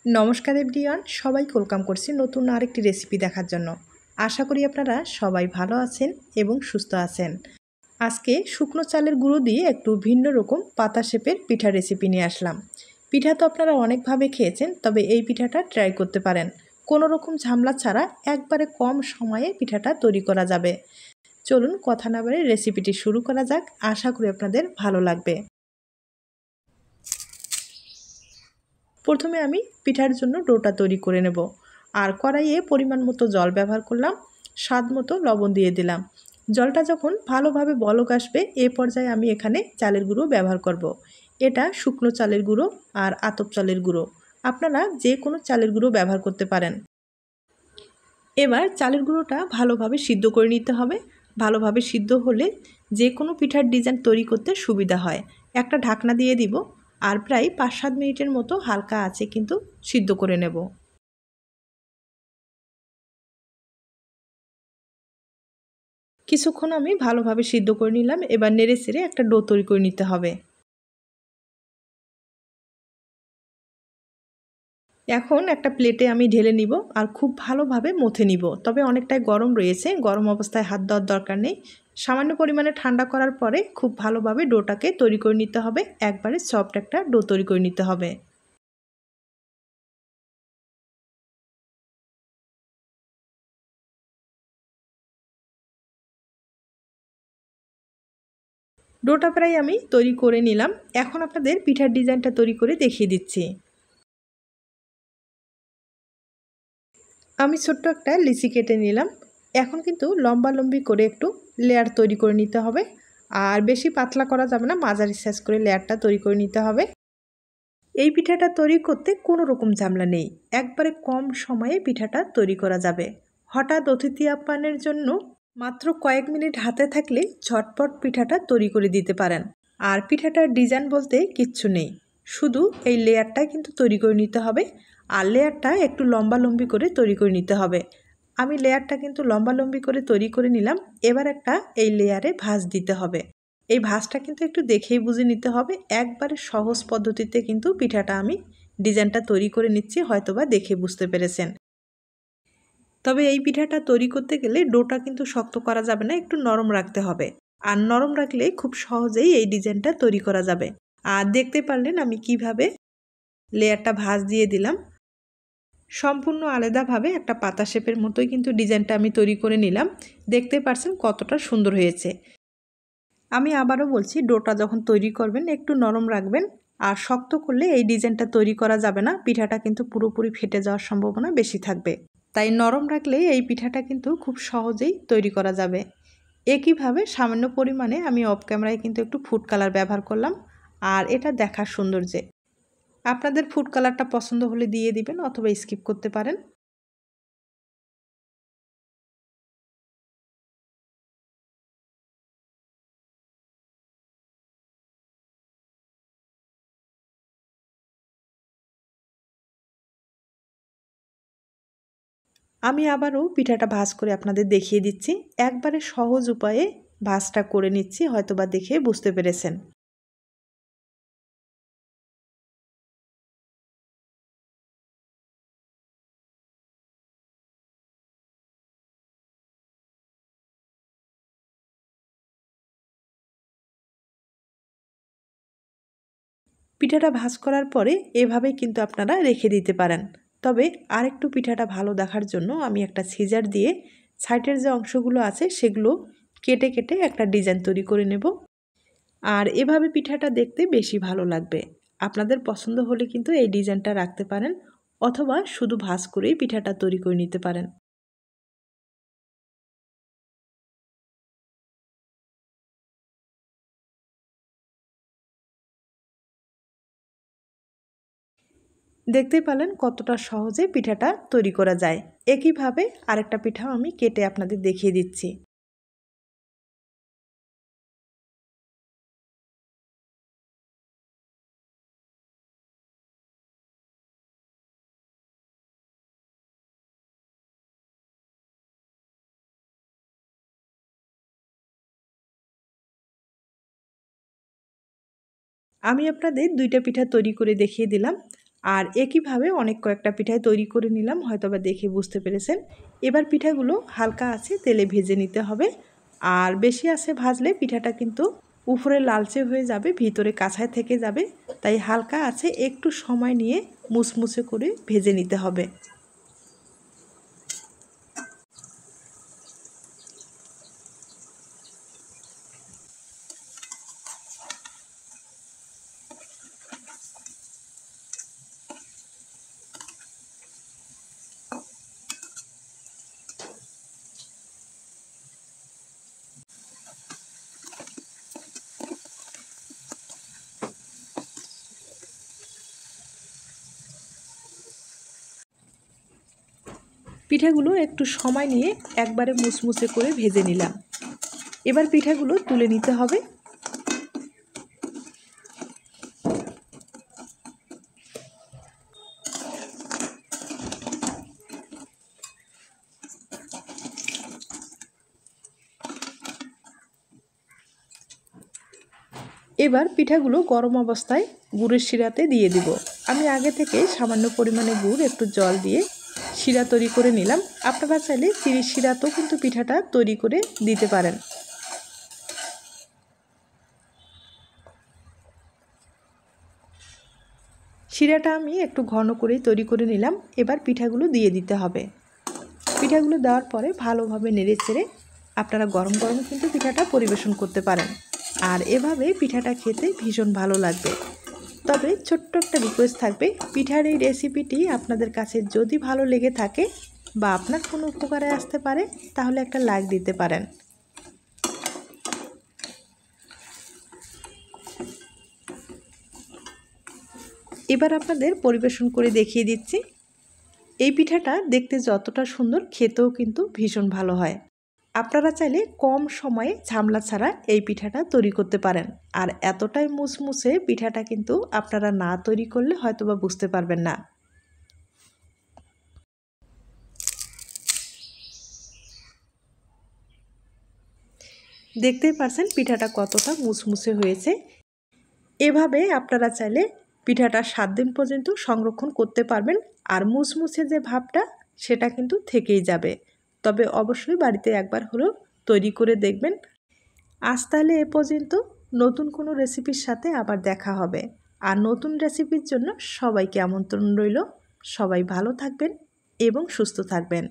নমস্কার এভরিওয়ান, সবাইকে ওয়েলকাম করছি নতুন আরেকটি রেসিপি দেখার জন্য। আশা করি আপনারা সবাই ভালো আছেন এবং সুস্থ আছেন। আজকে শুকনো চালের গুঁড়ো দিয়ে একটু ভিন্ন রকম পাতা শেপের পিঠা রেসিপি নিয়ে আসলাম। পিঠা তো আপনারা অনেকভাবে খেয়েছেন, তবে এই পিঠাটা ট্রাই করতে পারেন। কোনো রকম ঝামেলা ছাড়া একবারে কম সময়ে পিঠাটা তৈরি করা যাবে। চলুন কথা না বলে রেসিপিটি শুরু করা যাক। আশা করি আপনাদের ভালো লাগবে। প্রথমে আমি পিঠার জন্য ডোটা তৈরি করে নেব। আর কড়াইয়ে পরিমাণ মতো জল ব্যবহার করলাম, স্বাদ মতো লবণ দিয়ে দিলাম। জলটা যখন ভালোভাবে বলক আসবে এ পর্যায়ে আমি এখানে চালের গুঁড়ো ব্যবহার করব। এটা শুকনো চালের গুঁড়ো আর আতপ চালের গুঁড়ো, আপনারা যে কোনো চালের গুঁড়ো ব্যবহার করতে পারেন। এবার চালের গুঁড়োটা ভালোভাবে সিদ্ধ করে নিতে হবে। ভালোভাবে সিদ্ধ হলে যে কোনো পিঠার ডিজাইন তৈরি করতে সুবিধা হয়। একটা ঢাকনা দিয়ে দিব আর প্রায় 5-7 মিনিটের মতো হালকা আঁচে কিন্তু সিদ্ধ করে নেব। কিছুক্ষণ আমি ভালোভাবে সিদ্ধ করে নিলাম। এবার নেড়ে চেড়ে একটা ডো তৈরি করে নিতে হবে। এখন একটা প্লেটে আমি ঢেলে নিব আর খুব ভালোভাবে মথে নিব। তবে অনেকটাই গরম রয়েছে, গরম অবস্থায় হাত দেওয়ার দরকার নেই। সামান্য পরিমাণে ঠান্ডা করার পরে খুব ভালোভাবে ডোটাকে তৈরি করে নিতে হবে। একবারে সফট একটা ডো তৈরি করে নিতে হবে। ডোটা প্রায় আমি তৈরি করে নিলাম। এখন আপনাদের পিঠার ডিজাইনটা তৈরি করে দেখিয়ে দিচ্ছি। আমি ছোট্ট একটা লিচি কেটে নিলাম। এখন কিন্তু লম্বালম্বি করে একটু লেয়ার তৈরি করে নিতে হবে। আর বেশি পাতলা করা যাবে না, মাঝারি সাইজ করে লেয়ারটা তৈরি করে নিতে হবে। এই পিঠাটা তৈরি করতে কোনো রকম ঝামেলা নেই। একবারে কম সময়ে পিঠাটা তৈরি করা যাবে। হঠাৎ অতিথি আপ্যায়নের জন্য মাত্র কয়েক মিনিট হাতে থাকলে ঝটপট পিঠাটা তৈরি করে দিতে পারেন। আর পিঠাটার ডিজাইন বলতে কিচ্ছু নেই, শুধু এই লেয়ারটা কিন্তু তৈরি করে নিতে হবে। আর লেয়ারটা একটু লম্বালম্বি করে তৈরি করে নিতে হবে। আমি লেয়ারটা কিন্তু লম্বালম্বি করে তৈরি করে নিলাম। এবার একটা এই লেয়ারে ভাঁজ দিতে হবে। এই ভাঁজটা কিন্তু একটু দেখেই বুঝে নিতে হবে। একবারে সহজ পদ্ধতিতে কিন্তু পিঠাটা আমি ডিজাইনটা তৈরি করে নিচ্ছি, হয়তোবা দেখে বুঝতে পেরেছেন। তবে এই পিঠাটা তৈরি করতে গেলে ডোটা কিন্তু শক্ত করা যাবে না, একটু নরম রাখতে হবে। আর নরম রাখলে খুব সহজেই এই ডিজাইনটা তৈরি করা যাবে। আর দেখতে পারলেন আমি কিভাবে লেয়ারটা ভাঁজ দিয়ে দিলাম। সম্পূর্ণ আলাদাভাবে একটা পাতা শেপের মতোই কিন্তু ডিজাইনটা আমি তৈরি করে নিলাম। দেখতে পারছেন কতটা সুন্দর হয়েছে। আমি আবারও বলছি, ডোটা যখন তৈরি করবেন একটু নরম রাখবেন। আর শক্ত করলে এই ডিজাইনটা তৈরি করা যাবে না, পিঠাটা কিন্তু পুরোপুরি ফেটে যাওয়ার সম্ভাবনা বেশি থাকবে। তাই নরম রাখলে এই পিঠাটা কিন্তু খুব সহজেই তৈরি করা যাবে। একইভাবে সামান্য পরিমাণে আমি অফ ক্যামেরায় কিন্তু একটু ফুড কালার ব্যবহার করলাম। আর এটা দেখার সৌন্দর্যে আপনাদের ফুড কালারটা পছন্দ হলে দিয়ে দিবেন অথবা স্কিপ করতে পারেন। আমি আবারও পিঠাটা ভাঁজ করে আপনাদের দেখিয়ে দিচ্ছি। একবারে সহজ উপায়ে ভাঁজটা করে নিচ্ছি, হয়তোবা দেখে বুঝতে পেরেছেন। পিঠাটা ভাঁজ করার পরে এভাবে কিন্তু আপনারা রেখে দিতে পারেন। তবে আরেকটু পিঠাটা ভালো দেখার জন্য আমি একটা সিজার দিয়ে সাইডের যে অংশগুলো আছে সেগুলো কেটে কেটে একটা ডিজাইন তৈরি করে নেব। আর এভাবে পিঠাটা দেখতে বেশি ভালো লাগবে। আপনাদের পছন্দ হলে কিন্তু এই ডিজাইনটা রাখতে পারেন, অথবা শুধু ভাঁজ করেই পিঠাটা তৈরি করে নিতে পারেন। দেখতে পেলেন কতটা সহজে পিঠাটা তৈরি করা যায়। একইভাবে আরেকটা পিঠাও আমি কেটে আপনাদের দেখিয়ে দিচ্ছি। আমি আপনাদের দুইটা পিঠা তৈরি করে দেখিয়ে দিলাম। আর একইভাবে অনেক কয়েকটা পিঠাই তৈরি করে নিলাম, হয়তোবা দেখে বুঝতে পেরেছেন। এবার পিঠাগুলো হালকা আছে তেলে ভেজে নিতে হবে। আর বেশি আছে ভাজলে পিঠাটা কিন্তু উপরে লালচে হয়ে যাবে, ভিতরে কাঁচায় থেকে যাবে। তাই হালকা আছে একটু সময় নিয়ে মুসমুসে করে ভেজে নিতে হবে। পিঠাগুলো একটু সময় নিয়ে একবারে মুসমুসে করে ভেজে নিলাম। এবার পিঠাগুলো তুলে নিতে হবে। এবার পিঠাগুলো গরম অবস্থায় গুড়ের শিরাতে দিয়ে দিব। আমি আগে থেকে সামান্য পরিমাণে গুড় একটু জল দিয়ে শিরা তৈরি করে নিলাম। আপনারা চাইলে চিড়ির শিরাতেও কিন্তু পিঠাটা তৈরি করে দিতে পারেন। শিরাটা আমি একটু ঘন করেই তৈরি করে নিলাম। এবার পিঠাগুলো দিয়ে দিতে হবে। পিঠাগুলো দেওয়ার পরে ভালোভাবে নেড়ে চেড়ে আপনারা গরম গরম কিন্তু পিঠাটা পরিবেশন করতে পারেন। আর এভাবে পিঠাটা খেতে ভীষণ ভালো লাগবে। তবে ছোট্ট একটা রিকোয়েস্ট থাকবে, পিঠার এই রেসিপিটি আপনাদের কাছে যদি ভালো লেগে থাকে বা আপনার কোনো উপকারে আসতে পারে তাহলে একটা লাইক দিতে পারেন। এবার আপনাদের পরিবেশন করে দেখিয়ে দিচ্ছি। এই পিঠাটা দেখতে যতটা সুন্দর, খেতেও কিন্তু ভীষণ ভালো হয়। আপনারা চাইলে কম সময়ে ঝামেলা ছাড়া এই পিঠাটা তৈরি করতে পারেন। আর এতটাই মুসমুসে পিঠাটা কিন্তু আপনারা না তৈরি করলে হয়তোবা বুঝতে পারবেন না। দেখতেই পারছেন পিঠাটা কতটা মুসমুসে হয়েছে। এভাবে আপনারা চাইলে পিঠাটা 7 দিন পর্যন্ত সংরক্ষণ করতে পারবেন। আর মুসমুসে যে ভাবটা সেটা কিন্তু থেকেই যাবে। তবে অবশ্যই বাড়িতে একবার হলেও তৈরি করে দেখবেন। আজ তাহলে এ পর্যন্ত, নতুন কোনো রেসিপির সাথে আবার দেখা হবে। আর নতুন রেসিপির জন্য সবাইকে আমন্ত্রণ রইল। সবাই ভালো থাকবেন এবং সুস্থ থাকবেন।